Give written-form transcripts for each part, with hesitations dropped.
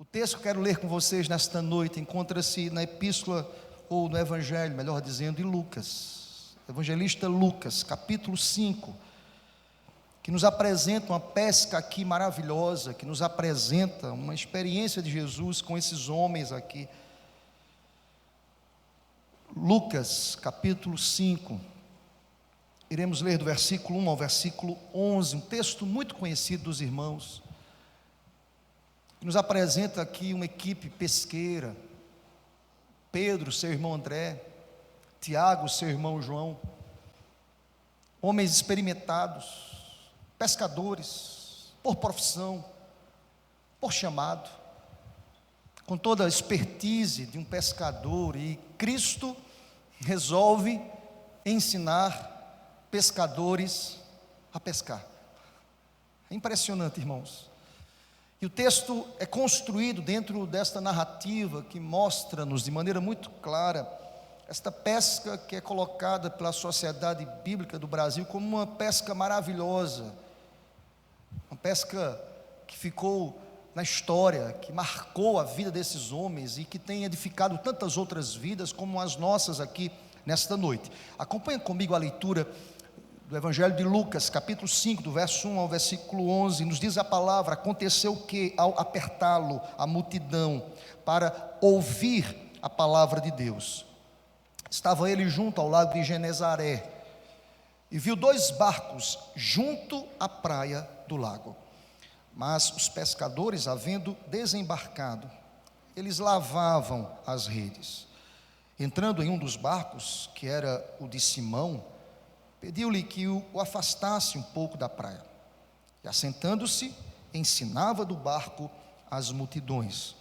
O texto que eu quero ler com vocês nesta noite encontra-se na epístola, ou no evangelho, melhor dizendo, de Lucas, evangelista Lucas, capítulo 5, que nos apresenta uma pesca aqui maravilhosa, que nos apresenta uma experiência de Jesus com esses homens aqui. Lucas, capítulo 5, iremos ler do versículo 1 ao versículo 11, um texto muito conhecido dos irmãos, que nos apresenta aqui uma equipe pesqueira. Pedro, seu irmão André, Tiago, seu irmão João, homens experimentados, pescadores, por profissão, por chamado, com toda a expertise de um pescador, e Cristo resolve ensinar pescadores a pescar. É impressionante, irmãos. E o texto é construído dentro desta narrativa que mostra-nos de maneira muito clara esta pesca que é colocada pela Sociedade Bíblica do Brasil como uma pesca maravilhosa, uma pesca que ficou na história, que marcou a vida desses homens e que tem edificado tantas outras vidas como as nossas aqui nesta noite. Acompanhe comigo a leitura do Evangelho de Lucas, capítulo 5, do verso 1 ao versículo 11, nos diz a palavra: aconteceu que, ao apertá-lo a multidão para ouvir a palavra de Deus, estava ele junto ao lago de Genezaré, e viu 2 barcos junto à praia do lago. Mas os pescadores, havendo desembarcado, eles lavavam as redes. Entrando em um dos barcos, que era o de Simão, pediu-lhe que o afastasse um pouco da praia, e assentando-se, ensinava do barco as multidões.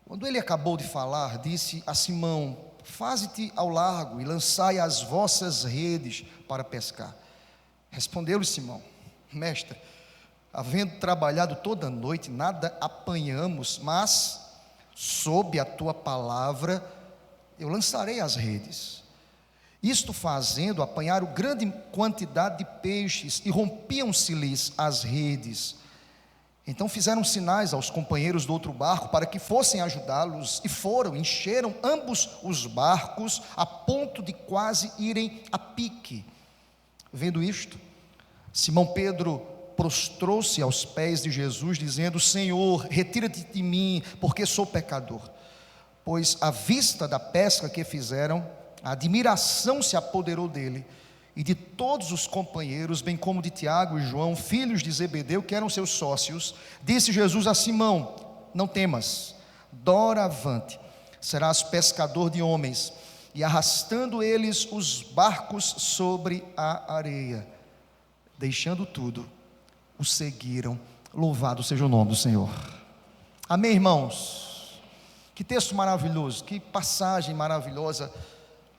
Quando ele acabou de falar, disse a Simão: faze-te ao largo e lançai as vossas redes para pescar. Respondeu-lhe Simão: mestre, havendo trabalhado toda a noite, nada apanhamos, mas sob a tua palavra eu lançarei as redes. Isto fazendo, apanharam grande quantidade de peixes, e rompiam-se-lhes as redes. Então fizeram sinais aos companheiros do outro barco para que fossem ajudá-los, e foram, encheram ambos os barcos, a ponto de quase irem a pique. Vendo isto, Simão Pedro prostrou-se aos pés de Jesus, dizendo: Senhor, retira-te de mim, porque sou pecador. Pois à vista da pesca que fizeram, a admiração se apoderou dele e de todos os companheiros, bem como de Tiago e João, filhos de Zebedeu, que eram seus sócios. Disse Jesus a Simão: não temas, doravante serás pescador de homens. E arrastando eles os barcos sobre a areia, deixando tudo, o seguiram. Louvado seja o nome do Senhor. Amém, irmãos? Que texto maravilhoso, que passagem maravilhosa,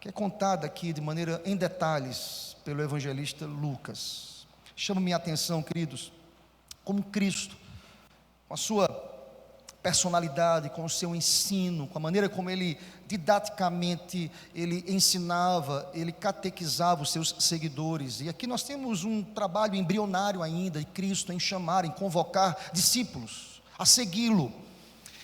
que é contada aqui de maneira em detalhes pelo evangelista Lucas. Chama minha atenção, queridos, como Cristo, com a sua personalidade, com o seu ensino, com a maneira como ele didaticamente ele ensinava, ele catequizava os seus seguidores. E aqui nós temos um trabalho embrionário ainda de Cristo em chamar, em convocar discípulos a segui-lo.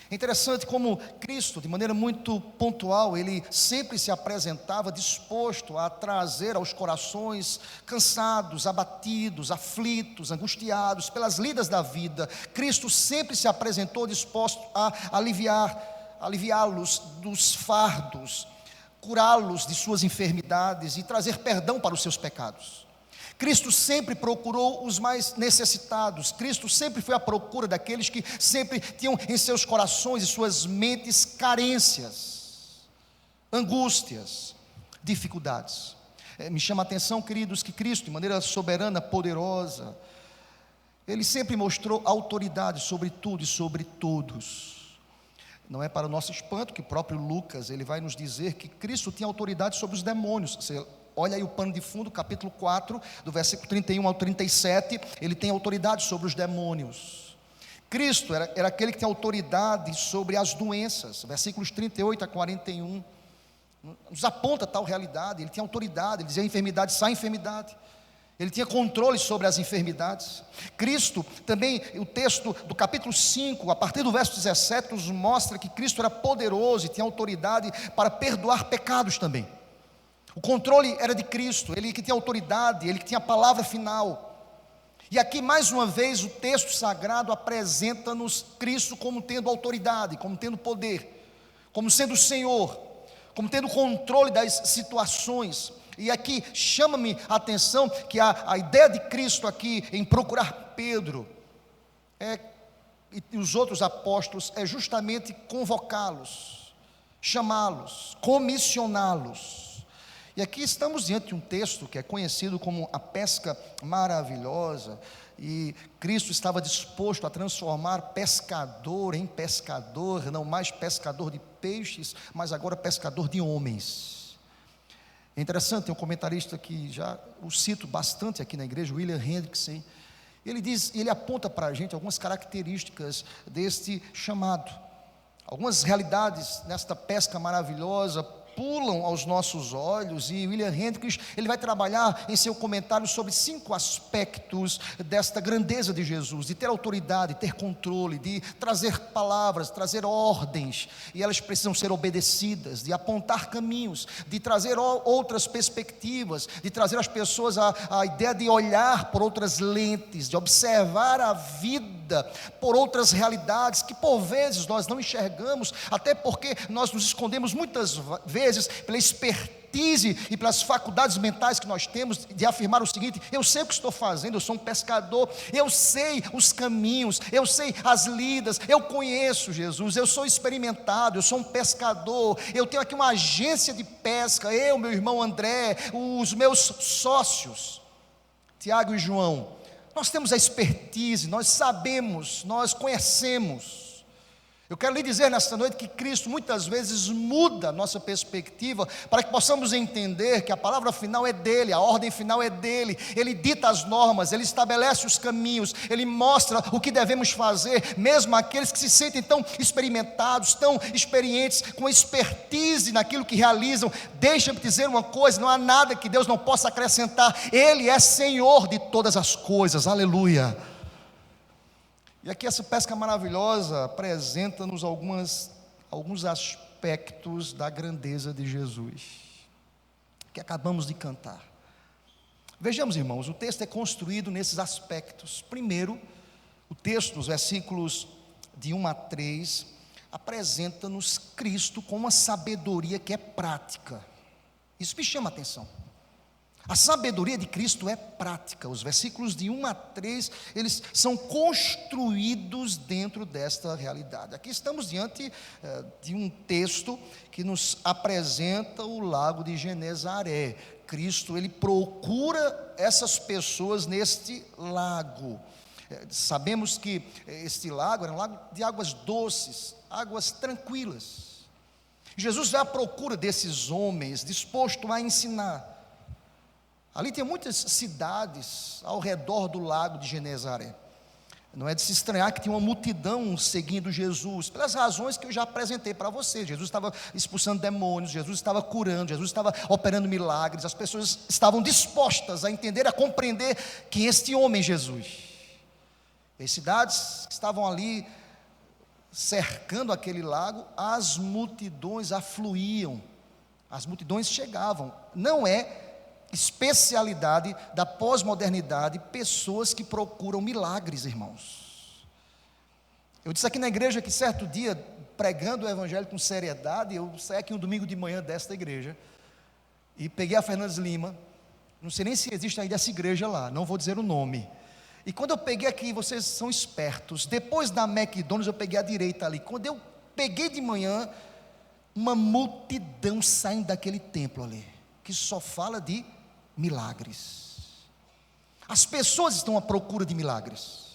É interessante como Cristo, de maneira muito pontual, ele sempre se apresentava disposto a trazer aos corações cansados, abatidos, aflitos, angustiados pelas lidas da vida. Cristo sempre se apresentou disposto a aliviá-los dos fardos, curá-los de suas enfermidades e trazer perdão para os seus pecados. Cristo sempre procurou os mais necessitados. Cristo sempre foi à procura daqueles que sempre tinham em seus corações e suas mentes carências, angústias, dificuldades. Me chama a atenção, queridos, que Cristo, de maneira soberana, poderosa, ele sempre mostrou autoridade sobre tudo e sobre todos. Não é para o nosso espanto que o próprio Lucas, ele vai nos dizer que Cristo tinha autoridade sobre os demônios. Olha aí o pano de fundo, capítulo 4, do versículo 31 ao 37, ele tem autoridade sobre os demônios. Cristo era aquele que tem autoridade sobre as doenças, versículos 38 a 41, nos aponta tal realidade. Ele tinha autoridade, ele dizia: a enfermidade, sai enfermidade. Ele tinha controle sobre as enfermidades. Cristo, também, o texto do capítulo 5, a partir do verso 17, nos mostra que Cristo era poderoso e tinha autoridade para perdoar pecados também. O controle era de Cristo, Ele que tinha autoridade, Ele que tinha a palavra final. E aqui, mais uma vez, o texto sagrado apresenta-nos Cristo como tendo autoridade, como tendo poder, como sendo o Senhor, como tendo controle das situações. E aqui chama-me a atenção que a ideia de Cristo aqui em procurar Pedro e os outros apóstolos é justamente convocá-los, chamá-los, comissioná-los. E aqui estamos diante de um texto que é conhecido como a pesca maravilhosa, e Cristo estava disposto a transformar pescador em pescador, não mais pescador de peixes, mas agora pescador de homens. É interessante, tem um comentarista que já o cito bastante aqui na igreja, William Hendrickson. Ele aponta para a gente algumas características deste chamado. Algumas realidades nesta pesca maravilhosa pulam aos nossos olhos, e William Hendrickson, ele vai trabalhar em seu comentário sobre 5 aspectos desta grandeza de Jesus, de ter autoridade, ter controle, de trazer palavras, trazer ordens, e elas precisam ser obedecidas, de apontar caminhos, de trazer outras perspectivas, de trazer às pessoas a ideia de olhar por outras lentes, de observar a vida por outras realidades que por vezes nós não enxergamos, até porque nós nos escondemos muitas vezes pela expertise e pelas faculdades mentais que nós temos de afirmar o seguinte: eu sei o que estou fazendo, eu sou um pescador, eu sei os caminhos, eu sei as lidas, eu conheço Jesus, eu sou experimentado, eu sou um pescador, eu tenho aqui uma agência de pesca, eu, meu irmão André, os meus sócios, Tiago e João, nós temos a expertise, nós sabemos, nós conhecemos. Eu quero lhe dizer nesta noite que Cristo muitas vezes muda a nossa perspectiva para que possamos entender que a palavra final é dele, a ordem final é dele. Ele dita as normas, ele estabelece os caminhos, ele mostra o que devemos fazer, mesmo aqueles que se sentem tão experimentados, tão experientes, com expertise naquilo que realizam. Deixa-me dizer uma coisa: não há nada que Deus não possa acrescentar. Ele é Senhor de todas as coisas, aleluia. E aqui essa pesca maravilhosa apresenta-nos alguns aspectos da grandeza de Jesus, que acabamos de cantar. Vejamos, irmãos, o texto é construído nesses aspectos. Primeiro, o texto, nos versículos de 1 a 3, apresenta-nos Cristo com uma sabedoria que é prática. Isso me chama a atenção. A sabedoria de Cristo é prática. Os versículos de 1 a 3, eles são construídos dentro desta realidade. Aqui estamos diante de um texto que nos apresenta o lago de Genezaré. Cristo, ele procura essas pessoas neste lago. Sabemos que este lago era um lago de águas doces, águas tranquilas. Jesus vai à procura desses homens, disposto a ensinar. Ali tem muitas cidades ao redor do lago de Genezaré. Não é de se estranhar que tinha uma multidão seguindo Jesus, pelas razões que eu já apresentei para você. Jesus estava expulsando demônios, Jesus estava curando, Jesus estava operando milagres. As pessoas estavam dispostas a entender, a compreender que este homem Jesus. As cidades que estavam ali cercando aquele lago, as multidões afluíam, as multidões chegavam. Não é especialidade da pós-modernidade pessoas que procuram milagres, irmãos. Eu disse aqui na igreja que certo dia, pregando o evangelho com seriedade, eu saí aqui um domingo de manhã desta igreja e peguei a Fernandes Lima. Não sei nem se existe ainda essa igreja lá, não vou dizer o nome. E quando eu peguei aqui, vocês são espertos, depois da McDonald's eu peguei a direita ali. Quando eu peguei de manhã, uma multidão saindo daquele templo ali, que só fala de milagres. As pessoas estão à procura de milagres.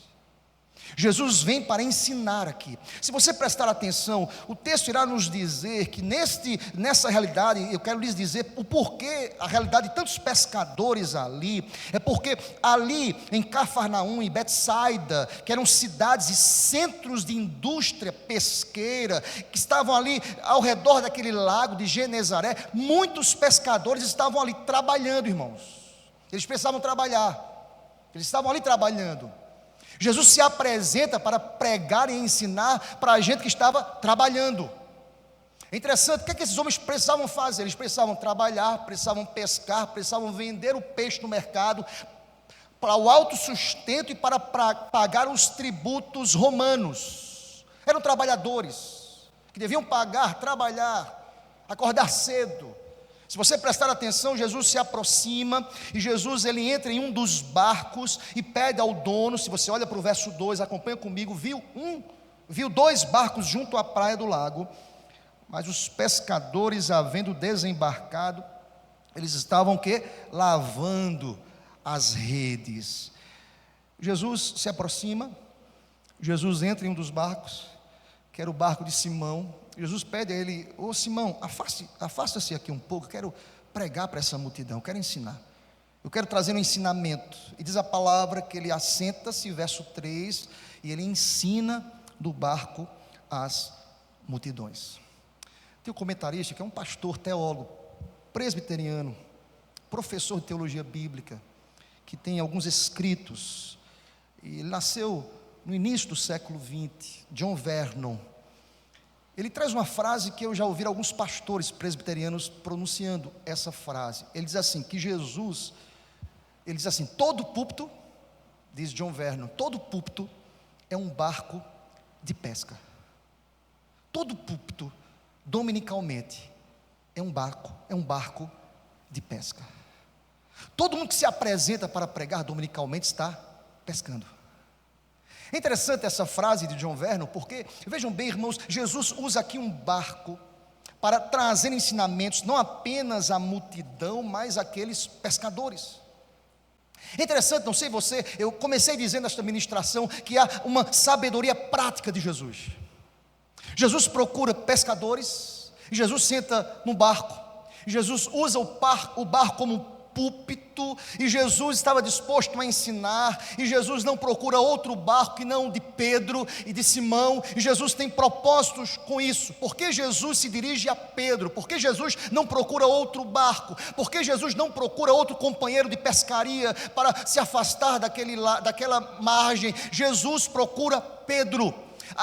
Jesus vem para ensinar aqui. Se você prestar atenção, o texto irá nos dizer que nessa realidade, eu quero lhes dizer o porquê, a realidade de tantos pescadores ali, é porque ali em Cafarnaum e Betsaida, que eram cidades e centros de indústria pesqueira, que estavam ali ao redor daquele lago de Genezaré, muitos pescadores estavam ali trabalhando, irmãos. Eles precisavam trabalhar. Eles estavam ali trabalhando. Jesus se apresenta para pregar e ensinar para a gente que estava trabalhando. É interessante, o que é que esses homens precisavam fazer? Eles precisavam trabalhar, precisavam pescar, precisavam vender o peixe no mercado, para o autossustento e para pagar os tributos romanos. Eram trabalhadores, que deviam pagar, trabalhar, acordar cedo. Se você prestar atenção, Jesus se aproxima, e Jesus ele entra em um dos barcos, e pede ao dono, se você olha para o verso 2, acompanha comigo, viu 2 barcos junto à praia do lago, mas os pescadores, havendo desembarcado, eles estavam o quê? Lavando as redes. Jesus se aproxima, Jesus entra em um dos barcos, que era o barco de Simão. Jesus pede a ele: ô Simão, afasta-se aqui um pouco, eu quero pregar para essa multidão, eu quero ensinar, eu quero trazer um ensinamento. E diz a palavra que ele assenta-se, verso 3, e ele ensina do barco as multidões. Tem um comentarista que é um pastor, teólogo, presbiteriano, professor de teologia bíblica, que tem alguns escritos, e ele nasceu no início do século XX, John Vernon. Ele traz uma frase que eu já ouvi alguns pastores presbiterianos pronunciando essa frase. Ele diz assim, que Jesus, ele diz assim, todo púlpito, diz John Vernon, todo púlpito é um barco de pesca. Todo púlpito, dominicalmente, é um barco de pesca. Todo mundo que se apresenta para pregar dominicalmente está pescando. É interessante essa frase de John Vernon, porque, vejam bem, irmãos, Jesus usa aqui um barco para trazer ensinamentos, não apenas à multidão, mas àqueles pescadores. É interessante, não sei você, eu comecei dizendo nesta ministração que há uma sabedoria prática de Jesus. Jesus procura pescadores, e Jesus senta no barco, e Jesus usa o barco como púlpito, e Jesus estava disposto a ensinar, e Jesus não procura outro barco que não de Pedro e de Simão, e Jesus tem propósitos com isso. Porque Jesus se dirige a Pedro? Porque Jesus não procura outro barco? Porque Jesus não procura outro companheiro de pescaria para se afastar daquela margem? Jesus procura Pedro.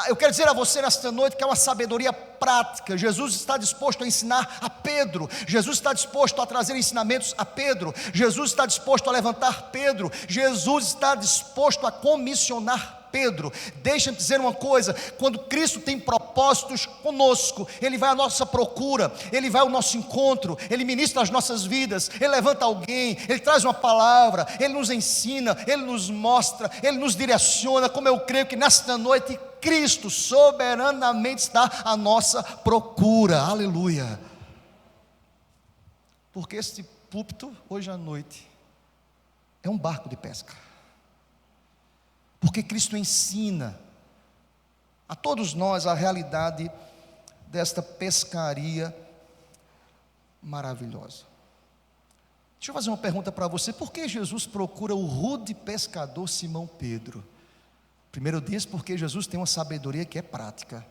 Eu quero dizer a você nesta noite que é uma sabedoria prática. Jesus está disposto a ensinar a Pedro, Jesus está disposto a trazer ensinamentos a Pedro, Jesus está disposto a levantar Pedro, Jesus está disposto a comissionar Pedro. Deixa-me dizer uma coisa: quando Cristo tem propósitos conosco, Ele vai à nossa procura, Ele vai ao nosso encontro, Ele ministra as nossas vidas, Ele levanta alguém, Ele traz uma palavra, Ele nos ensina, Ele nos mostra, Ele nos direciona. Como eu creio que nesta noite Cristo soberanamente está à nossa procura, aleluia. Porque este púlpito hoje à noite é um barco de pesca, porque Cristo ensina a todos nós a realidade desta pescaria maravilhosa. Deixa eu fazer uma pergunta para você: por que Jesus procura o rude pescador Simão Pedro? Primeiro diz porque Jesus tem uma sabedoria que é prática.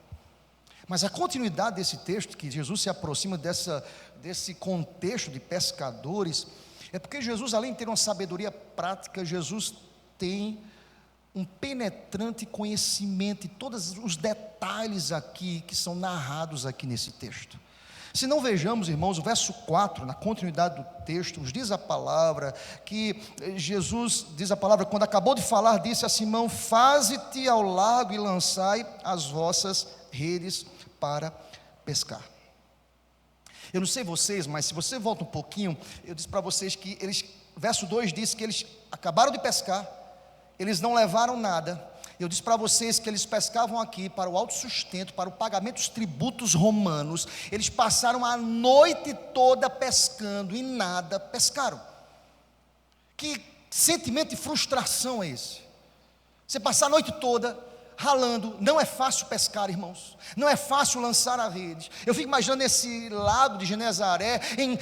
Mas a continuidade desse texto, que Jesus se aproxima desse contexto de pescadores, é porque Jesus, além de ter uma sabedoria prática, Jesus tem um penetrante conhecimento de todos os detalhes aqui, que são narrados aqui nesse texto. Se não vejamos, irmãos, o verso 4, na continuidade do texto, nos diz a palavra, que Jesus, diz a palavra, quando acabou de falar, disse a Simão: faze-te ao largo e lançai as vossas redes para pescar. Eu não sei vocês, mas se você volta um pouquinho, eu disse para vocês que verso 2 diz que eles acabaram de pescar, eles não levaram nada. Eu disse para vocês que eles pescavam aqui para o autossustento, para o pagamento dos tributos romanos. Eles passaram a noite toda pescando e nada pescaram. Que sentimento de frustração é esse? Você passar a noite toda ralando. Não é fácil pescar, irmãos, não é fácil lançar a rede. Eu fico imaginando esse lago de Genezaré,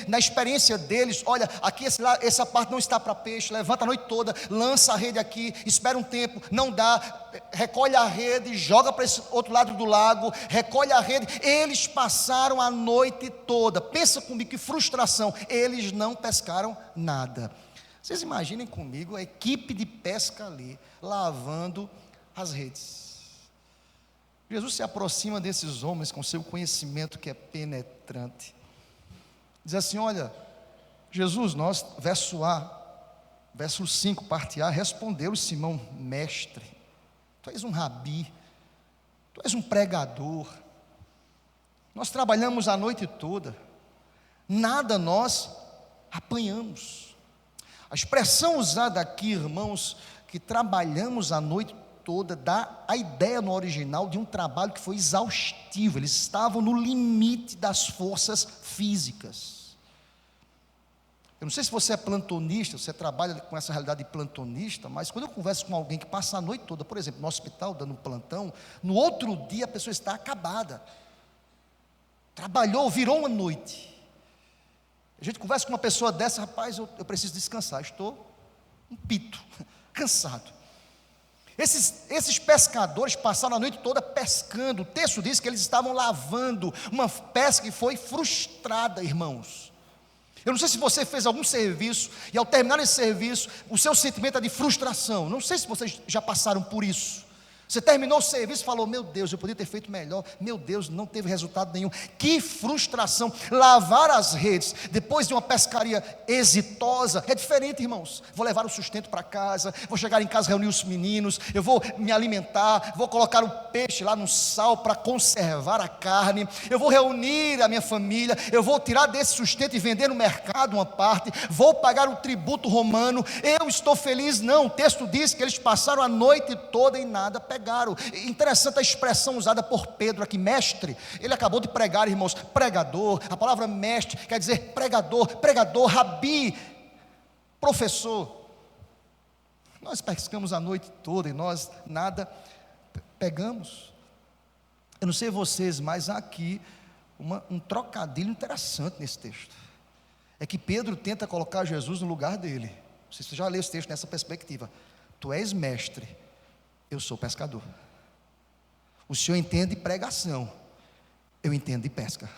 na experiência deles: olha, aqui essa parte não está para peixe, levanta a noite toda, lança a rede aqui, espera um tempo, não dá, recolhe a rede, joga para esse outro lado do lago, recolhe a rede. Eles passaram a noite toda, pensa comigo que frustração, eles não pescaram nada. Vocês imaginem comigo a equipe de pesca ali, lavando as redes. Jesus se aproxima desses homens com seu conhecimento que é penetrante. Diz assim: olha, Jesus, verso A, verso 5, parte A, respondeu Simão: mestre, tu és um rabi, tu és um pregador, nós trabalhamos a noite toda, nada nós apanhamos. A expressão usada aqui, irmãos, que trabalhamos a noite toda, dá a ideia no original de um trabalho que foi exaustivo. Eles estavam no limite das forças físicas. Eu não sei se você é plantonista, você trabalha com essa realidade de plantonista, mas quando eu converso com alguém que passa a noite toda, por exemplo, no hospital, dando um plantão, no outro dia a pessoa está acabada, trabalhou, virou uma noite. A gente conversa com uma pessoa dessa: rapaz, eu preciso descansar, estou um pito, cansado. Esses pescadores passaram a noite toda pescando. O texto diz que eles estavam lavando uma pesca que foi frustrada, irmãos. Eu não sei se você fez algum serviço e ao terminar esse serviço, o seu sentimento é de frustração. Não sei se vocês já passaram por isso. Você terminou o serviço e falou: meu Deus, eu podia ter feito melhor, meu Deus, não teve resultado nenhum. Que frustração. Lavar as redes depois de uma pescaria exitosa é diferente, irmãos. Vou levar o sustento para casa, vou chegar em casa, reunir os meninos, eu vou me alimentar, vou colocar o peixe lá no sal para conservar a carne, eu vou reunir a minha família, eu vou tirar desse sustento e vender no mercado uma parte, vou pagar o tributo romano. Eu estou feliz? Não, o texto diz que eles passaram a noite toda e nada pegaram. Interessante a expressão usada por Pedro aqui, mestre. Ele acabou de pregar, irmãos, pregador. A palavra mestre quer dizer pregador, rabi, professor. Nós pescamos a noite toda e nós nada pegamos. Eu não sei vocês, mas há aqui um trocadilho interessante nesse texto. É que Pedro tenta colocar Jesus no lugar dele. Não sei se você já leu esse texto nessa perspectiva. Tu és mestre, eu sou pescador. O senhor entende de pregação, eu entendo de pesca.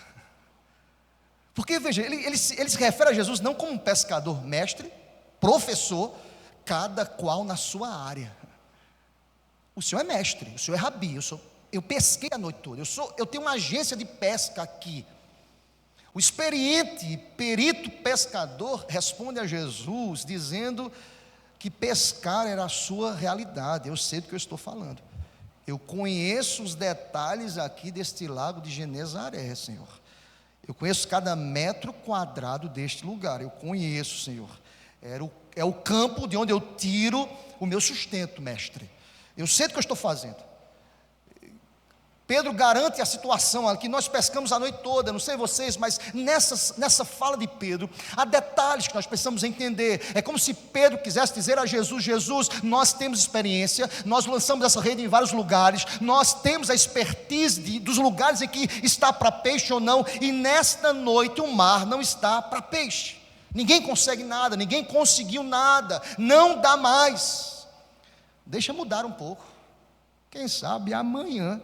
Porque veja, ele se refere a Jesus não como um pescador, mestre, professor, cada qual na sua área. O senhor é mestre, o senhor é rabi, eu pesquei a noite toda, eu tenho uma agência de pesca aqui. O experiente e perito pescador responde a Jesus dizendo que pescar era a sua realidade. Eu sei do que eu estou falando, eu conheço os detalhes aqui deste lago de Genezaré, Senhor. Eu conheço cada metro quadrado deste lugar, eu conheço, Senhor. É o campo de onde eu tiro o meu sustento, mestre. Eu sei do que eu estou fazendo. Pedro garante a situação aqui. Nós pescamos a noite toda, não sei vocês, mas nessa fala de Pedro, há detalhes que nós precisamos entender. É como se Pedro quisesse dizer a Jesus: Jesus, nós temos experiência, nós lançamos essa rede em vários lugares, nós temos a expertise dos lugares em que está para peixe ou não, e nesta noite o mar não está para peixe. Ninguém consegue nada, ninguém conseguiu nada, não dá mais. Deixa mudar um pouco, quem sabe amanhã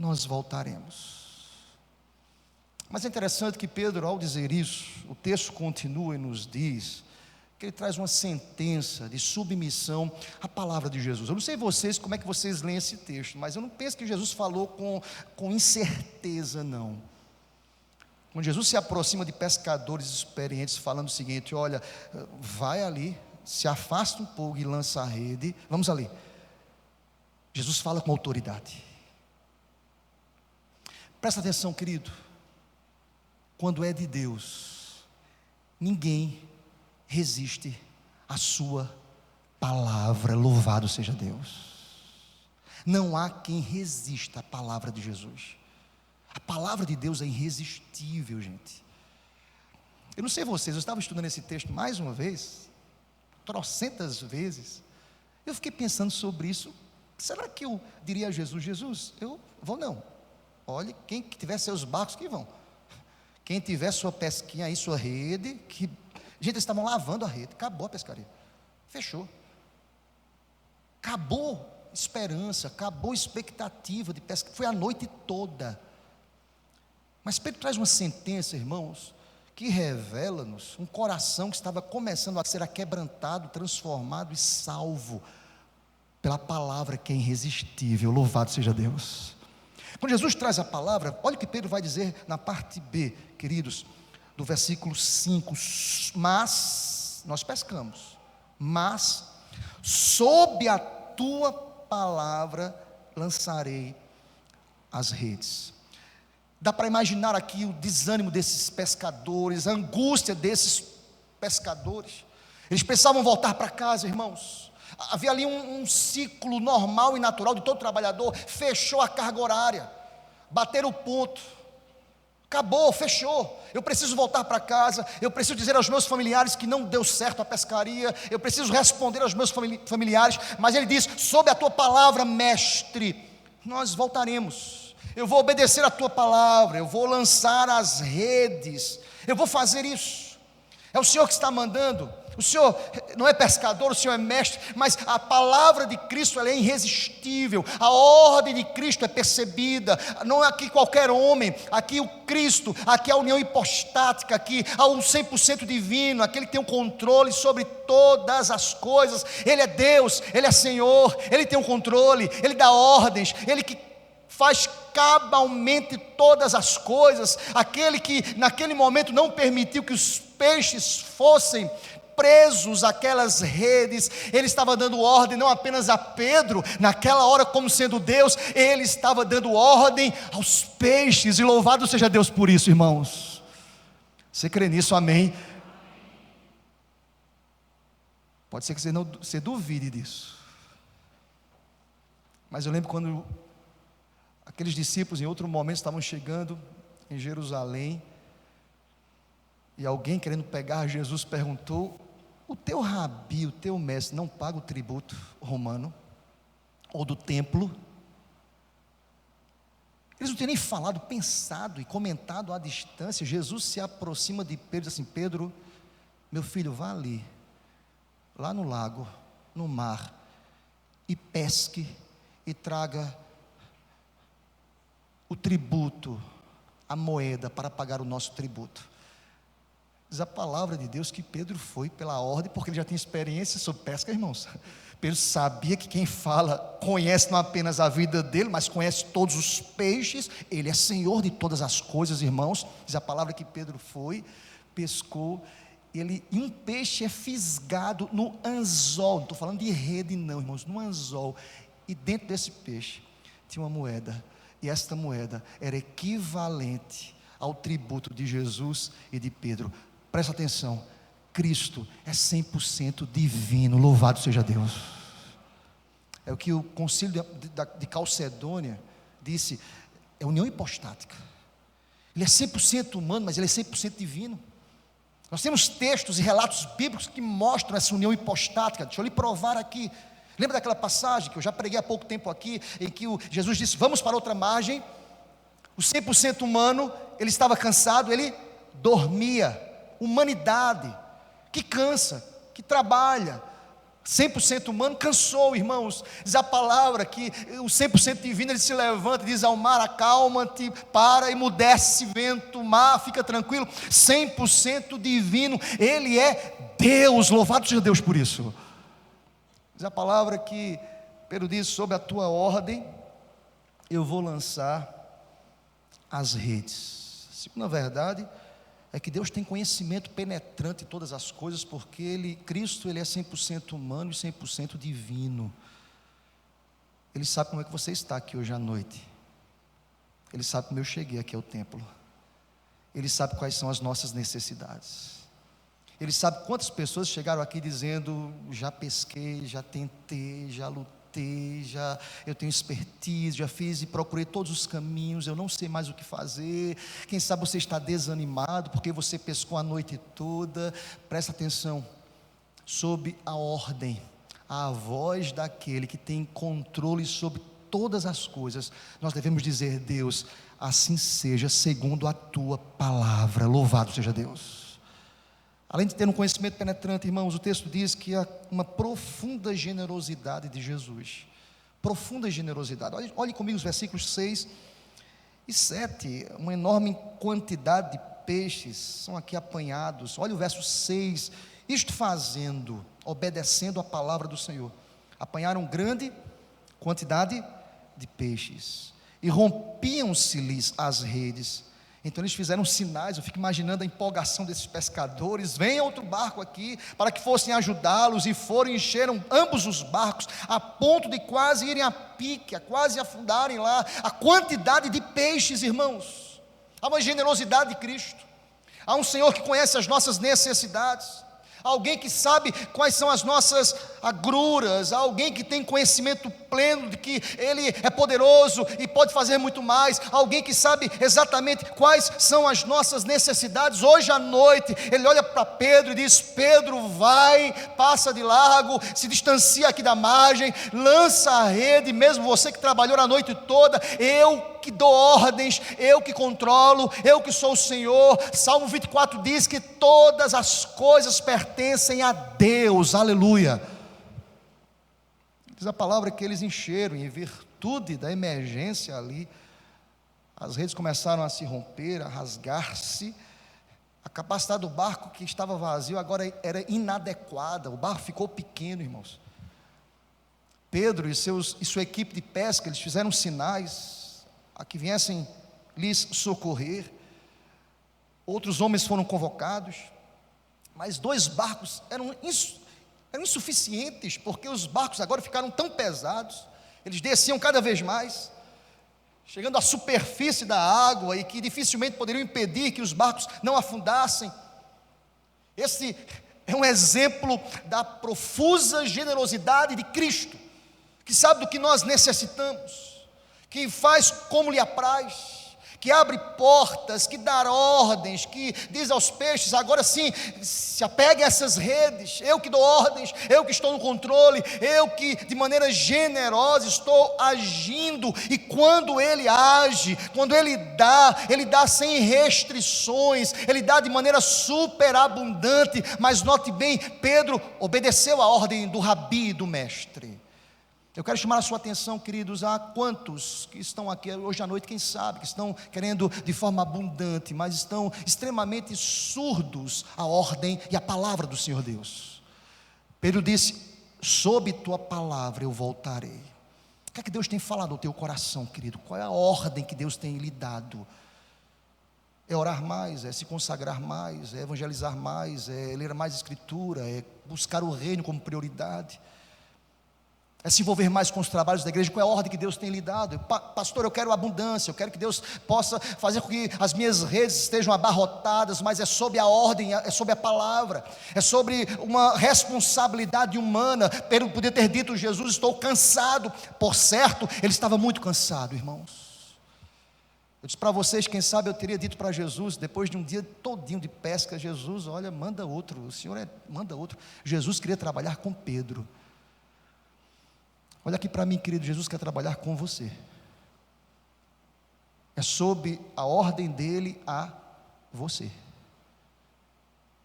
nós voltaremos. Mas é interessante que Pedro, ao dizer isso, o texto continua e nos diz que ele traz uma sentença de submissão à palavra de Jesus. Eu não sei vocês, como é que vocês leem esse texto, mas eu não penso que Jesus falou com incerteza, não. Quando Jesus se aproxima de pescadores experientes, falando o seguinte: olha, vai ali, se afasta um pouco e lança a rede, vamos ali. Jesus fala com autoridade. Presta atenção, querido. Quando é de Deus, ninguém resiste à sua palavra. Louvado seja Deus. Não há quem resista à palavra de Jesus. A palavra de Deus é irresistível, gente. Eu não sei vocês, eu estava estudando esse texto mais uma vez, trocentas vezes. Eu fiquei pensando sobre isso. Será que eu diria a Jesus: Jesus, eu vou não. Olhe, quem tiver seus barcos que vão. Quem tiver sua pesquinha aí, sua rede, gente, eles estavam lavando a rede, acabou a pescaria, fechou. Acabou esperança, acabou expectativa de pesca, foi a noite toda. Mas Pedro traz uma sentença, irmãos, que revela-nos um coração que estava começando a ser aquebrantado, transformado e salvo pela palavra que é irresistível. Louvado seja Deus. Quando Jesus traz a palavra, olha o que Pedro vai dizer na parte B, queridos, do versículo 5, mas, nós pescamos, mas, sob a tua palavra lançarei as redes. Dá para imaginar aqui o desânimo desses pescadores, a angústia desses pescadores. Eles precisavam voltar para casa, irmãos. Havia ali um ciclo normal e natural de todo trabalhador. Fechou a carga horária, bateram o ponto, acabou, fechou. Eu preciso voltar para casa, eu preciso dizer aos meus familiares que não deu certo a pescaria, eu preciso responder aos meus familiares, mas ele diz: sob a tua palavra, mestre, nós voltaremos. Eu vou obedecer a tua palavra, eu vou lançar as redes, eu vou fazer isso. É o Senhor que está mandando. O Senhor não é pescador, o Senhor é mestre, mas a palavra de Cristo ela é irresistível, a ordem de Cristo é percebida, não é aqui qualquer homem, aqui o Cristo, aqui a união hipostática, aqui há o 100% divino, aquele que tem o controle sobre todas as coisas. Ele é Deus, Ele é Senhor, Ele tem o controle, Ele dá ordens, Ele que faz cabalmente todas as coisas, aquele que naquele momento não permitiu que os peixes fossem presos àquelas redes. Ele estava dando ordem não apenas a Pedro, naquela hora como sendo Deus, ele estava dando ordem aos peixes, e louvado seja Deus por isso, irmãos. Você crê nisso? Amém? Pode ser que você duvide disso, mas eu lembro quando aqueles discípulos em outro momento estavam chegando em Jerusalém, e alguém querendo pegar Jesus perguntou: o teu rabi, o teu mestre não paga o tributo romano? Ou do templo? Eles não tinham nem falado, pensado e comentado à distância. Jesus se aproxima de Pedro e diz assim: Pedro, meu filho, vá ali, lá no lago, no mar, e pesque e traga o tributo, a moeda para pagar o nosso tributo. Diz a palavra de Deus que Pedro foi pela ordem, porque ele já tinha experiência sobre pesca, irmãos. Pedro sabia que quem fala conhece não apenas a vida dele, mas conhece todos os peixes. Ele é Senhor de todas as coisas, irmãos. Diz a palavra que Pedro foi, pescou, e um peixe é fisgado no anzol. Não estou falando de rede não, irmãos, no anzol. E dentro desse peixe tinha uma moeda, e esta moeda era equivalente ao tributo de Jesus e de Pedro. Presta atenção, Cristo é 100% divino, louvado seja Deus. É o que o concílio de Calcedônia disse, é união hipostática. Ele é 100% humano, mas ele é 100% divino. Nós temos textos e relatos bíblicos que mostram essa união hipostática. Deixa eu lhe provar aqui. Lembra daquela passagem que eu já preguei há pouco tempo aqui, em que Jesus disse: vamos para outra margem. O 100% humano, ele estava cansado, ele dormia. Humanidade, que cansa, que trabalha, 100% humano, cansou, irmãos. Diz a palavra que o 100% divino, ele se levanta e diz ao mar: acalma-te, para, emudece vento, mar, fica tranquilo. 100% divino, ele é Deus, louvado seja Deus por isso. Diz a palavra que Pedro diz: sob a tua ordem eu vou lançar as redes. A segunda verdade é que Deus tem conhecimento penetrante de todas as coisas, porque Cristo ele é 100% humano e 100% divino. Ele sabe como é que você está aqui hoje à noite. Ele sabe como eu cheguei aqui ao templo. Ele sabe quais são as nossas necessidades. Ele sabe quantas pessoas chegaram aqui dizendo: já pesquei, já tentei, já lutei, eu tenho expertise, já fiz e procurei todos os caminhos, eu não sei mais o que fazer. Quem sabe você está desanimado porque você pescou a noite toda. Presta atenção, sob a ordem, a voz daquele que tem controle sobre todas as coisas, nós devemos dizer: Deus, assim seja segundo a tua palavra. Louvado seja Deus. Além de ter um conhecimento penetrante, irmãos, o texto diz que há uma profunda generosidade de Jesus. Profunda generosidade. Olhe comigo os versículos 6 e 7. Uma enorme quantidade de peixes são aqui apanhados. Olha o verso 6, isto fazendo, obedecendo a palavra do Senhor, apanharam grande quantidade de peixes, e rompiam-se-lhes as redes. Então eles fizeram sinais. Eu fico imaginando a empolgação desses pescadores. Vem outro barco aqui, para que fossem ajudá-los, e foram e encheram ambos os barcos, a ponto de quase irem a pique, a quase afundarem lá. A quantidade de peixes, irmãos. Há uma generosidade de Cristo, há um Senhor que conhece as nossas necessidades, alguém que sabe quais são as nossas agruras, alguém que tem conhecimento pleno de que Ele é poderoso e pode fazer muito mais, alguém que sabe exatamente quais são as nossas necessidades. Hoje à noite, Ele olha para Pedro e diz: Pedro, vai, passa de largo, se distancia aqui da margem, lança a rede, mesmo você que trabalhou a noite toda, eu que dou ordens, eu que controlo, eu que sou o Senhor. Salmo 24 diz que todas as coisas pertencem a Deus, aleluia. Diz a palavra que eles encheram, e em virtude da emergência ali, as redes começaram a se romper, a rasgar-se. A capacidade do barco, que estava vazio, agora era inadequada. O barco ficou pequeno, irmãos. Pedro e sua equipe de pesca, eles fizeram sinais a que viessem lhes socorrer. Outros homens foram convocados, mas 2 barcos eram insuficientes, porque os barcos agora ficaram tão pesados, eles desciam cada vez mais, chegando à superfície da água, e que dificilmente poderiam impedir que os barcos não afundassem. Esse é um exemplo da profusa generosidade de Cristo, que sabe do que nós necessitamos, que faz como lhe apraz, que abre portas, que dá ordens, que diz aos peixes: agora sim, se apeguem a essas redes, eu que dou ordens, eu que estou no controle, eu que de maneira generosa estou agindo. E quando Ele age, quando Ele dá sem restrições, Ele dá de maneira superabundante. Mas note bem, Pedro obedeceu a ordem do rabi, do mestre. Eu quero chamar a sua atenção, queridos, a quantos que estão aqui hoje à noite, quem sabe, que estão querendo de forma abundante, mas estão extremamente surdos à ordem e à palavra do Senhor Deus. Pedro disse: sob tua palavra eu voltarei. O que é que Deus tem falado ao teu coração, querido? Qual é a ordem que Deus tem lhe dado? É orar mais, é se consagrar mais, é evangelizar mais, é ler mais escritura, é buscar o reino como prioridade, é se envolver mais com os trabalhos da igreja. Qual é a ordem que Deus tem lhe dado? Pastor, eu quero abundância, eu quero que Deus possa fazer com que as minhas redes estejam abarrotadas, mas é sob a ordem, é sob a palavra, é sobre uma responsabilidade humana. Pedro podia ter dito: Jesus, estou cansado. Por certo, ele estava muito cansado, irmãos. Eu disse para vocês, quem sabe eu teria dito para Jesus, depois de um dia todinho de pesca: Jesus, olha, manda outro, o Senhor manda outro. Jesus queria trabalhar com Pedro. Olha aqui para mim, querido, Jesus quer trabalhar com você. É sob a ordem dele a você.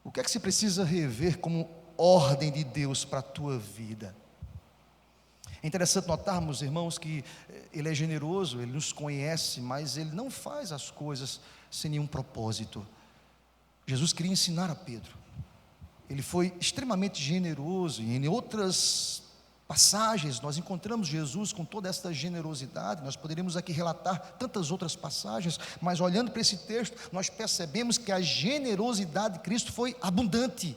O que é que você precisa rever como ordem de Deus para a tua vida? É interessante notarmos, irmãos, que Ele é generoso, Ele nos conhece, mas Ele não faz as coisas sem nenhum propósito. Jesus queria ensinar a Pedro. Ele foi extremamente generoso, e em outras passagens nós encontramos Jesus com toda esta generosidade. Nós poderíamos aqui relatar tantas outras passagens, mas olhando para esse texto, nós percebemos que a generosidade de Cristo foi abundante,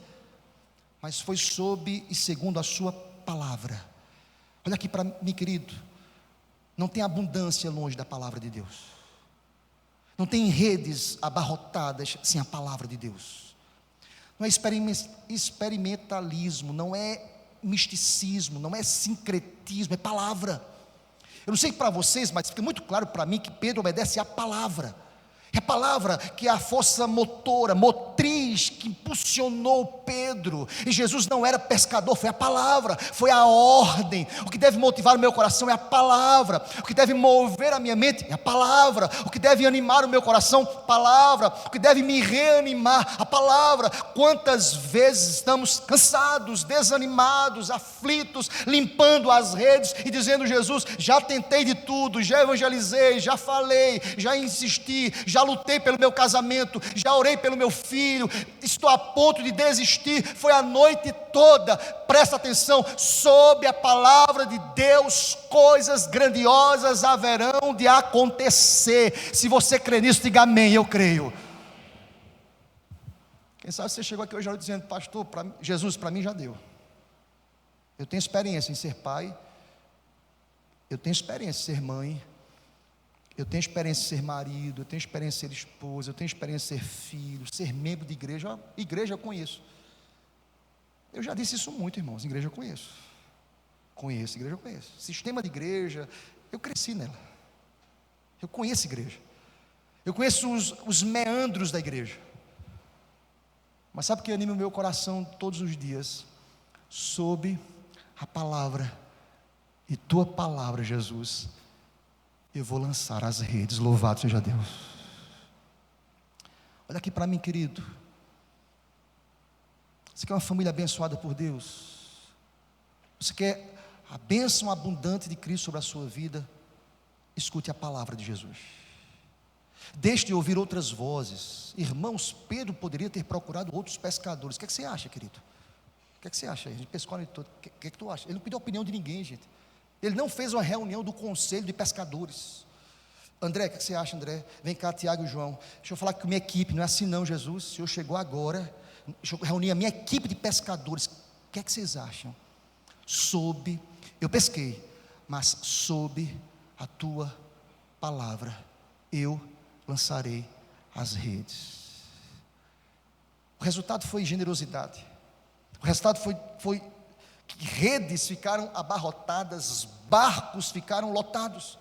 mas foi sob e segundo a sua palavra. Olha aqui para mim, querido, não tem abundância longe da palavra de Deus, não tem redes abarrotadas sem a palavra de Deus. Não é experimentalismo, não é misticismo, não é sincretismo, é palavra. Eu não sei para vocês, mas fica muito claro para mim que Pedro obedece à palavra. É a palavra que é a força motora, motriz luz que impulsionou Pedro. E Jesus não era pescador, foi a palavra, foi a ordem. O que deve motivar o meu coração é a palavra. O que deve mover a minha mente é a palavra. O que deve animar o meu coração, palavra. O que deve me reanimar, a palavra. Quantas vezes estamos cansados, desanimados, aflitos, limpando as redes e dizendo: Jesus, já tentei de tudo, já evangelizei, já falei, já insisti, já lutei pelo meu casamento, já orei pelo meu filho, estou a ponto de desistir. Foi a noite toda. Presta atenção, sob a palavra de Deus, coisas grandiosas haverão de acontecer. Se você crê nisso, diga amém. Eu creio. Quem sabe você chegou aqui hoje dizendo: pastor, Jesus, para mim já deu. Eu tenho experiência em ser pai, eu tenho experiência em ser mãe, eu tenho experiência em ser marido, eu tenho experiência em ser esposa, eu tenho experiência em ser filho, ser membro de igreja. Igreja eu conheço. Eu já disse isso muito, irmãos. Igreja eu conheço. Igreja eu conheço. Sistema de igreja, eu cresci nela. Eu conheço igreja. Eu conheço os meandros da igreja. Mas sabe o que anima o meu coração todos os dias? Sob a palavra e tua palavra, Jesus, eu vou lançar as redes. Louvado seja Deus. Olha aqui para mim, querido. Você quer uma família abençoada por Deus? Você quer a bênção abundante de Cristo sobre a sua vida? Escute a palavra de Jesus. Deixe de ouvir outras vozes. Irmãos, Pedro poderia ter procurado outros pescadores. O que é que você acha, querido? O que é que você acha? A gente pescou a noite toda. O que é que tu acha? Ele não pediu a opinião de ninguém, gente. Ele não fez uma reunião do conselho de pescadores. André, o que é que você acha, André? Vem cá, Tiago e João. Deixa eu falar com a minha equipe. Não é assim não, Jesus. O Senhor chegou agora. Deixa eu reunir a minha equipe de pescadores. O que é que vocês acham? Eu pesquei, mas sob a tua palavra eu lançarei as redes. O resultado foi generosidade. O resultado foi que redes ficaram abarrotadas, barcos ficaram lotados.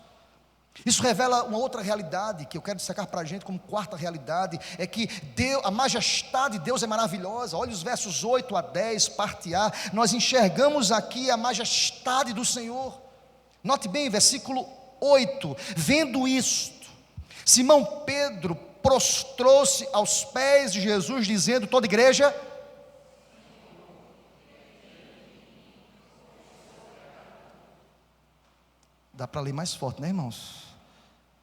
Isso revela uma outra realidade que eu quero destacar para a gente como quarta realidade, é que Deus, a majestade de Deus é maravilhosa. Olha os versos 8 a 10, parte A, nós enxergamos aqui a majestade do Senhor. Note bem, versículo 8, vendo isto, Simão Pedro prostrou-se aos pés de Jesus, dizendo, toda a igreja, dá para ler mais forte, né, irmãos?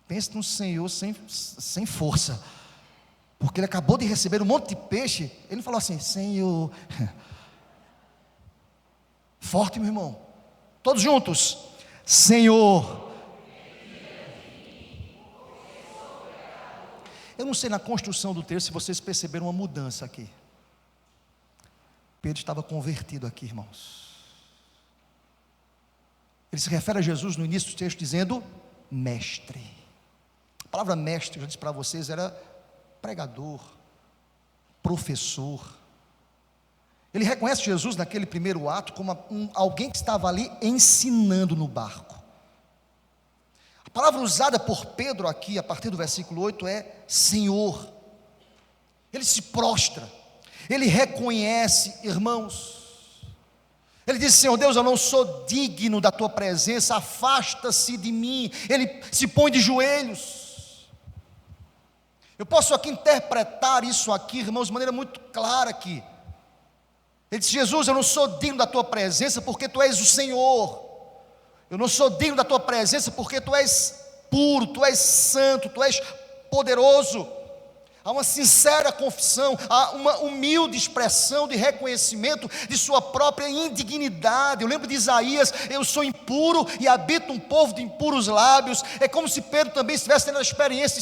Pense no Senhor sem força, porque ele acabou de receber um monte de peixe. Ele falou assim: Senhor, forte, meu irmão, todos juntos, Senhor. Eu não sei na construção do texto se vocês perceberam uma mudança aqui. Pedro estava convertido aqui, irmãos. Ele se refere a Jesus no início do texto dizendo mestre. A palavra mestre, eu já disse para vocês, era pregador, professor. Ele reconhece Jesus naquele primeiro ato como alguém que estava ali ensinando no barco. A palavra usada por Pedro aqui, a partir do versículo 8, é Senhor. Ele se prostra, ele reconhece, irmãos. Ele diz: Senhor Deus, eu não sou digno da tua presença, afasta-se de mim. Ele se põe de joelhos. Eu posso aqui interpretar isso aqui, irmãos, de maneira muito clara aqui. Ele disse: Jesus, eu não sou digno da tua presença porque tu és o Senhor. Eu não sou digno da tua presença porque tu és puro, tu és santo, tu és poderoso. Há uma sincera confissão, há uma humilde expressão de reconhecimento de sua própria indignidade. Eu lembro de Isaías: eu sou impuro e habito um povo de impuros lábios. É como se Pedro também estivesse tendo a experiência,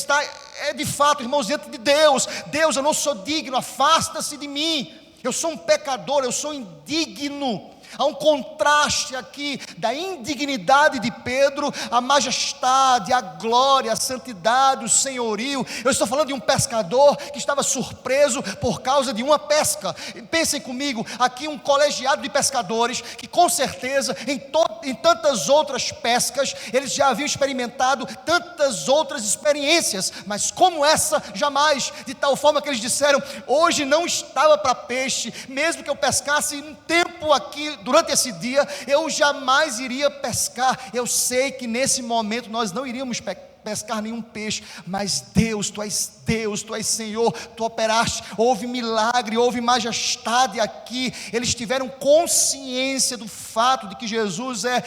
de fato, irmãos, diante de Deus. Eu não sou digno, afasta-se de mim. Eu sou um pecador, eu sou indigno. Há um contraste aqui da indignidade de Pedro, a majestade, a glória, a santidade, o senhorio. Eu estou falando de um pescador que estava surpreso por causa de uma pesca. Pensem comigo, aqui um colegiado de pescadores que com certeza em tantas outras pescas eles já haviam experimentado tantas outras experiências, mas como essa jamais, de tal forma que eles disseram: hoje não estava para peixe, mesmo que eu pescasse um tempo aqui durante esse dia, eu jamais iria pescar. Eu sei que nesse momento nós não iríamos pescar nenhum peixe, mas Deus, tu és Senhor, tu operaste, houve milagre, houve majestade aqui. Eles tiveram consciência do fato de que Jesus é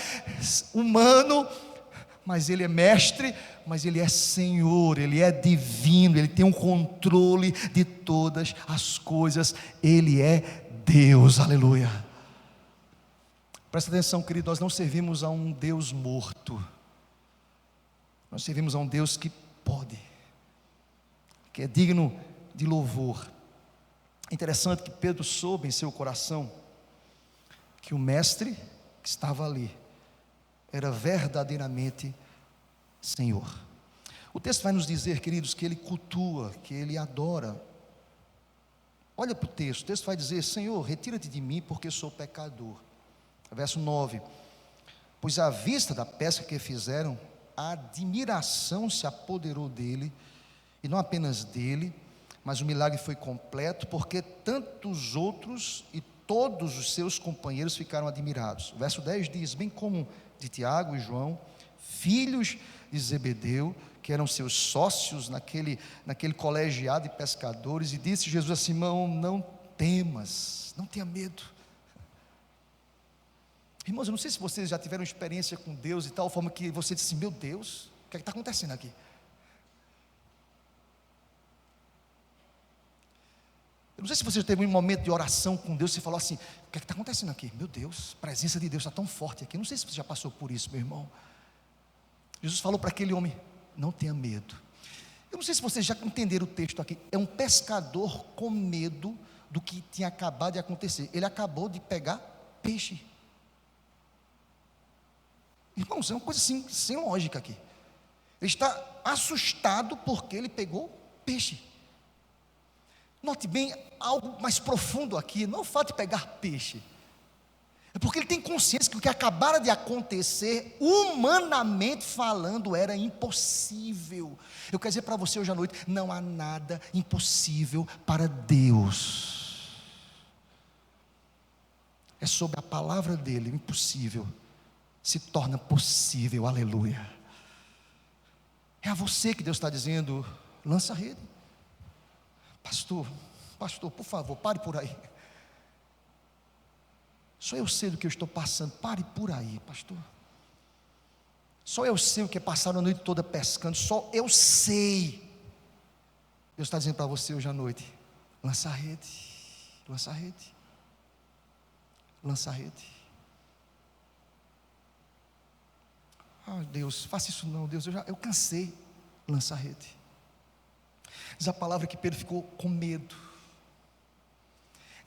humano, mas Ele é mestre, mas Ele é Senhor, Ele é divino, Ele tem um controle de todas as coisas, Ele é Deus, aleluia. Presta atenção, querido, nós não servimos a um Deus morto, nós servimos a um Deus que pode, que é digno de louvor. É interessante que Pedro soube em seu coração que o mestre que estava ali era verdadeiramente Senhor. O texto vai nos dizer, queridos, que ele cultua, que ele adora. Olha para o texto vai dizer: Senhor, retira-te de mim, porque sou pecador. Verso 9: pois à vista da pesca que fizeram, a admiração se apoderou dele, e não apenas dele, mas o milagre foi completo, porque tantos outros e todos os seus companheiros ficaram admirados. O verso 10 diz: bem como de Tiago e João, filhos de Zebedeu, que eram seus sócios naquele colegiado de pescadores, e disse Jesus a Simão: não temas, não tenha medo. Irmãos, eu não sei se vocês já tiveram experiência com Deus de tal forma que você disse assim: meu Deus, o que é que está acontecendo aqui? Eu não sei se você já teve um momento de oração com Deus e você falou assim: o que é que está acontecendo aqui? Meu Deus, a presença de Deus está tão forte aqui. Eu não sei se você já passou por isso, meu irmão. Jesus falou para aquele homem: não tenha medo. Eu não sei se vocês já entenderam o texto aqui. É um pescador com medo do que tinha acabado de acontecer. Ele acabou de pegar peixe. Irmãos, é uma coisa assim, sem lógica aqui. Ele está assustado porque ele pegou peixe. Note bem, algo mais profundo aqui, não o fato de pegar peixe, é porque ele tem consciência que o que acabara de acontecer, humanamente falando, era impossível. Eu quero dizer para você hoje à noite: não há nada impossível para Deus. É sobre a palavra dele, o impossível se torna possível, aleluia. É a você que Deus está dizendo: lança a rede. Pastor, por favor, pare por aí. Só eu sei do que eu estou passando. Pare por aí, pastor. Só eu sei o que é passar a noite toda pescando. Só eu sei. Deus está dizendo para você hoje à noite: lança a rede, lança a rede, lança a rede. Ah, Deus, faça isso não, Deus, eu cansei. Lança a rede. Diz a palavra que Pedro ficou com medo.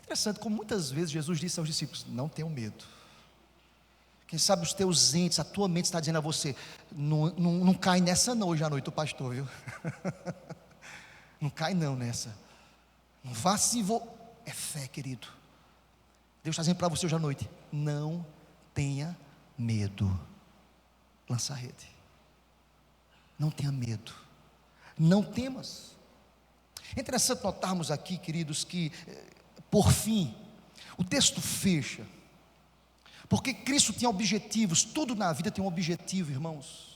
Interessante como muitas vezes Jesus disse aos discípulos: não tenham medo. Quem sabe os teus entes, a tua mente está dizendo a você: não cai nessa não hoje à noite, o pastor, viu? Não cai não nessa. Não vá se é fé, querido. Deus está dizendo para você hoje à noite: não tenha medo. Lança a rede. Não tenha medo. Não temas. É interessante notarmos aqui, queridos, que por fim o texto fecha, porque Cristo tinha objetivos. Tudo na vida tem um objetivo, irmãos.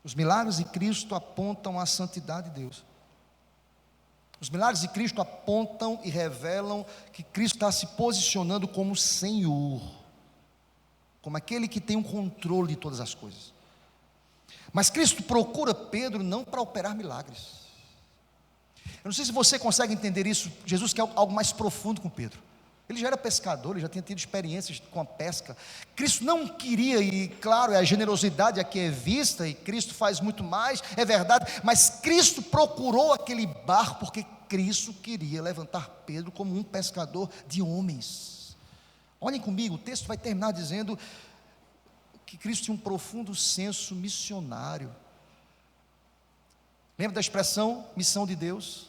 Os milagres de Cristo apontam à santidade de Deus. Os milagres de Cristo apontam e revelam que Cristo está se posicionando como Senhor, como aquele que tem um controle de todas as coisas. Mas Cristo procura Pedro não para operar milagres. Eu não sei se você consegue entender isso. Jesus quer algo mais profundo com Pedro. Ele já era pescador, ele já tinha tido experiências com a pesca. Cristo não queria, e claro, a generosidade aqui é vista, e Cristo faz muito mais, é verdade, mas Cristo procurou aquele barco, porque Cristo queria levantar Pedro como um pescador de homens. Olhem comigo, o texto vai terminar dizendo que Cristo tinha um profundo senso missionário. Lembra da expressão missão de Deus?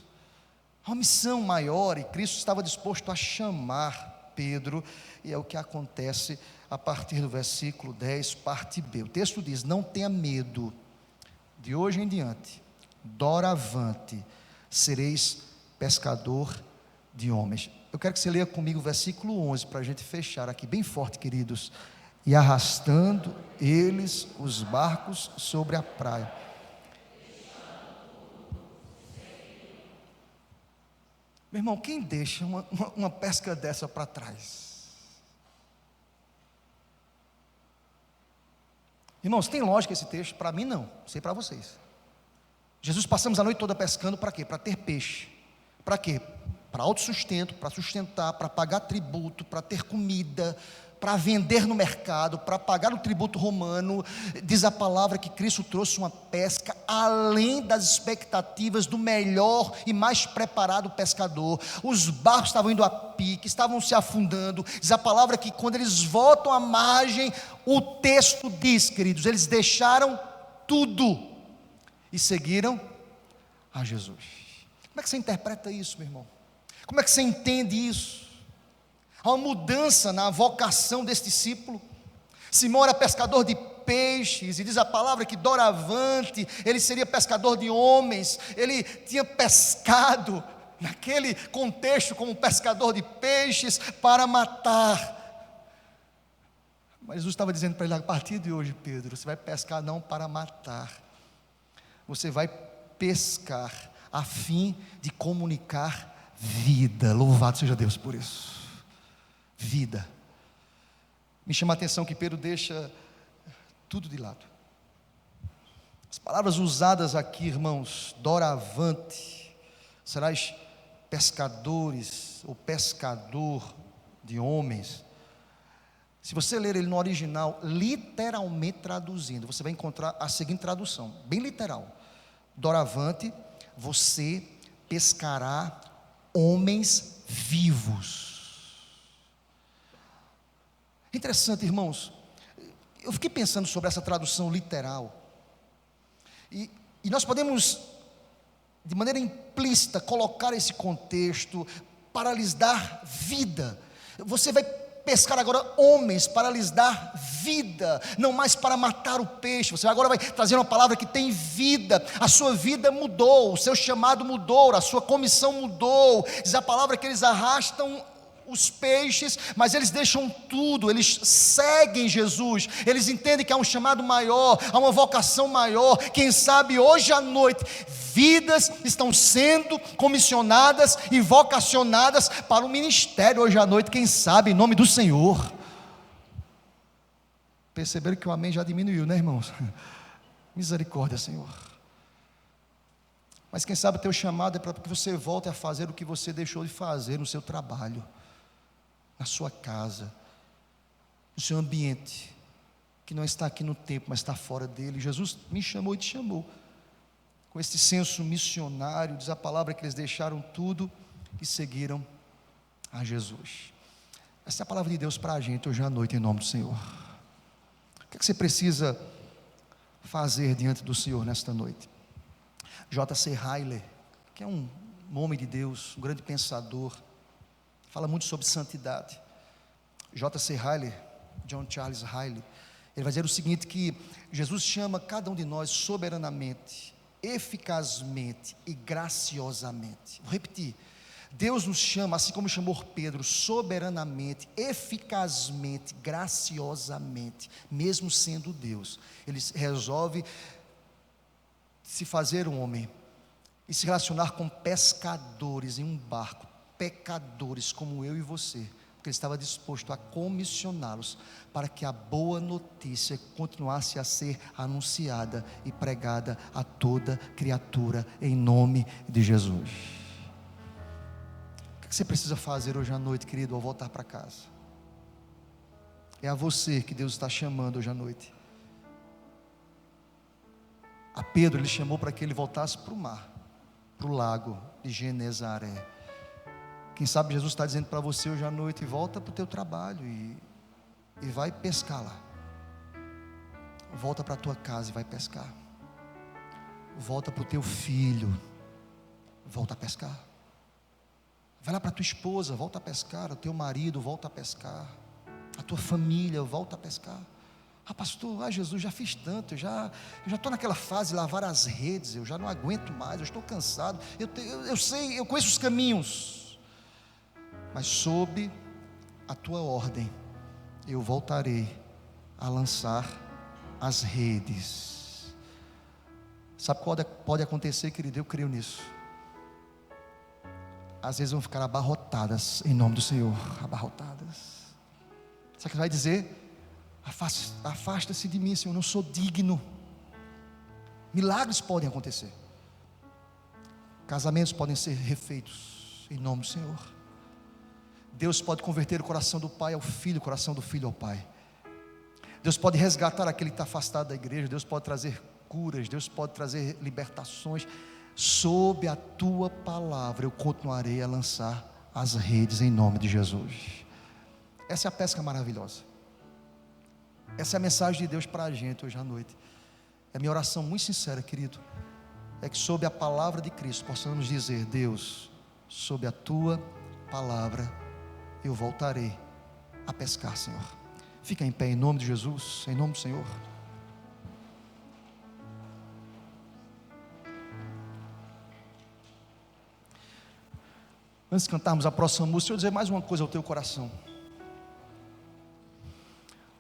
Uma missão maior, e Cristo estava disposto a chamar Pedro, e é o que acontece a partir do versículo 10, parte B. O texto diz: não tenha medo, de hoje em diante, doravante, sereis pescador de homens. Eu quero que você leia comigo o versículo 11, para a gente fechar aqui, bem forte, queridos. E arrastando eles os barcos sobre a praia. Meu irmão, quem deixa uma pesca dessa para trás? Irmãos, tem lógica esse texto? Para mim não, sei para vocês. Jesus, passamos a noite toda pescando para quê? Para ter peixe. Para quê? Para autossustento, para sustentar, para pagar tributo, para ter comida, para vender no mercado, para pagar o tributo romano. Diz a palavra que Cristo trouxe uma pesca além das expectativas do melhor e mais preparado pescador. Os barcos estavam indo a pique, estavam se afundando. Diz a palavra que quando eles voltam à margem, o texto diz, queridos, eles deixaram tudo e seguiram a Jesus. Como é que você interpreta isso, meu irmão? Como é que você entende isso? Há uma mudança na vocação desse discípulo. Simão era pescador de peixes, e diz a palavra que doravante ele seria pescador de homens. Ele tinha pescado naquele contexto como pescador de peixes para matar. Mas Jesus estava dizendo para ele: a partir de hoje, Pedro, você vai pescar não para matar, você vai pescar a fim de comunicar vida. Louvado seja Deus por isso. Vida. Me chama a atenção que Pedro deixa tudo de lado. As palavras usadas aqui, irmãos, doravante, serás pescadores ou pescador de homens. Se você ler ele no original, literalmente traduzindo, você vai encontrar a seguinte tradução, bem literal: doravante, você pescará homens vivos. Interessante, irmãos, eu fiquei pensando sobre essa tradução literal, e nós podemos, de maneira implícita, colocar esse contexto para lhes dar vida. Você vai pescar agora homens para lhes dar vida, não mais para matar o peixe. Você agora vai trazer uma palavra que tem vida. A sua vida mudou, o seu chamado mudou, a sua comissão mudou. Diz a palavra que eles arrastam os peixes, mas eles deixam tudo, eles seguem Jesus. Eles entendem que há um chamado maior, há uma vocação maior. Quem sabe hoje à noite vidas estão sendo comissionadas e vocacionadas para o ministério hoje à noite, quem sabe, em nome do Senhor. Perceberam que o amém já diminuiu, né, irmãos? Misericórdia, Senhor. Mas quem sabe o teu chamado é para que você volte a fazer o que você deixou de fazer no seu trabalho, na sua casa, no seu ambiente, que não está aqui no templo, mas está fora dele. Jesus me chamou e te chamou, com esse senso missionário. Diz a palavra que eles deixaram tudo e seguiram a Jesus. Essa é a palavra de Deus para a gente hoje à noite, em nome do Senhor. O que é que você precisa fazer diante do Senhor nesta noite? J.C. Ryle, que é um homem de Deus, um grande pensador, fala muito sobre santidade. J.C. Ryle, John Charles Ryle, ele vai dizer o seguinte, que Jesus chama cada um de nós soberanamente, eficazmente e graciosamente. Vou repetir: Deus nos chama, assim como chamou Pedro, soberanamente, eficazmente, graciosamente. Mesmo sendo Deus, Ele resolve se fazer um homem e se relacionar com pescadores em um barco, pecadores como eu e você, porque Ele estava disposto a comissioná-los para que a boa notícia continuasse a ser anunciada e pregada a toda criatura, em nome de Jesus. O que você precisa fazer hoje à noite, querido, ao voltar para casa? É a você que Deus está chamando hoje à noite. A Pedro Ele chamou para que ele voltasse para o mar, para o lago de Genezaré. Quem sabe Jesus está dizendo para você hoje à noite: volta para o teu trabalho e vai pescar lá. Volta para a tua casa e vai pescar. Volta para o teu filho, volta a pescar. Vai lá para a tua esposa, volta a pescar. O teu marido, volta a pescar. A tua família, volta a pescar. Pastor, Jesus, já fiz tanto, eu já estou naquela fase de lavar as redes, eu já não aguento mais, eu estou cansado, eu sei, eu conheço os caminhos, mas sob a tua ordem, eu voltarei a lançar as redes. Sabe qual pode acontecer, querido? Eu creio nisso. Às vezes vão ficar abarrotadas, em nome do Senhor, abarrotadas. Sabe o que vai dizer? Afasta-se de mim, Senhor, eu não sou digno. Milagres podem acontecer, casamentos podem ser refeitos, em nome do Senhor. Deus pode converter o coração do pai ao filho, o coração do filho ao pai. Deus pode resgatar aquele que está afastado da igreja. Deus pode trazer curas, Deus pode trazer libertações. Sob a tua palavra eu continuarei a lançar as redes em nome de Jesus. Essa é a pesca maravilhosa. Essa é a mensagem de Deus para a gente hoje à noite. É a minha oração muito sincera, querido, é que sob a palavra de Cristo possamos dizer: Deus, sob a tua palavra eu voltarei a pescar, Senhor. Fica em pé em nome de Jesus, em nome do Senhor. Antes de cantarmos a próxima música, deixa eu dizer mais uma coisa ao teu coração.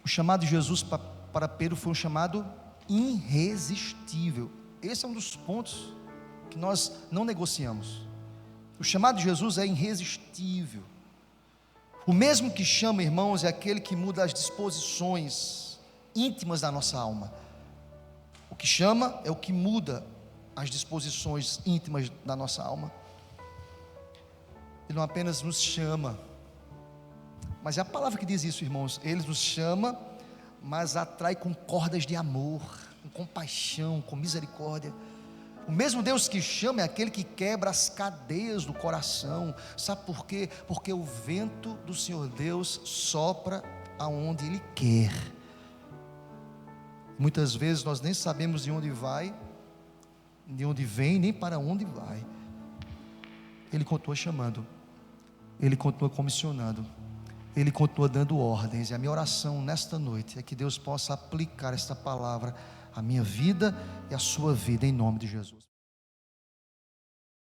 O chamado de Jesus para Pedro foi um chamado irresistível. Esse é um dos pontos que nós não negociamos. O chamado de Jesus é irresistível. O mesmo que chama, irmãos, é aquele que muda as disposições íntimas da nossa alma. O que chama é o que muda as disposições íntimas da nossa alma. Ele não apenas nos chama, mas é a palavra que diz isso, irmãos. Ele nos chama, mas atrai com cordas de amor, com compaixão, com misericórdia. O mesmo Deus que chama é aquele que quebra as cadeias do coração. Sabe por quê? Porque o vento do Senhor Deus sopra aonde Ele quer. Muitas vezes nós nem sabemos de onde vai, de onde vem, nem para onde vai. Ele continua chamando, Ele continua comissionando, Ele continua dando ordens. E a minha oração nesta noite é que Deus possa aplicar esta palavra à minha vida e à sua vida, em nome de Jesus.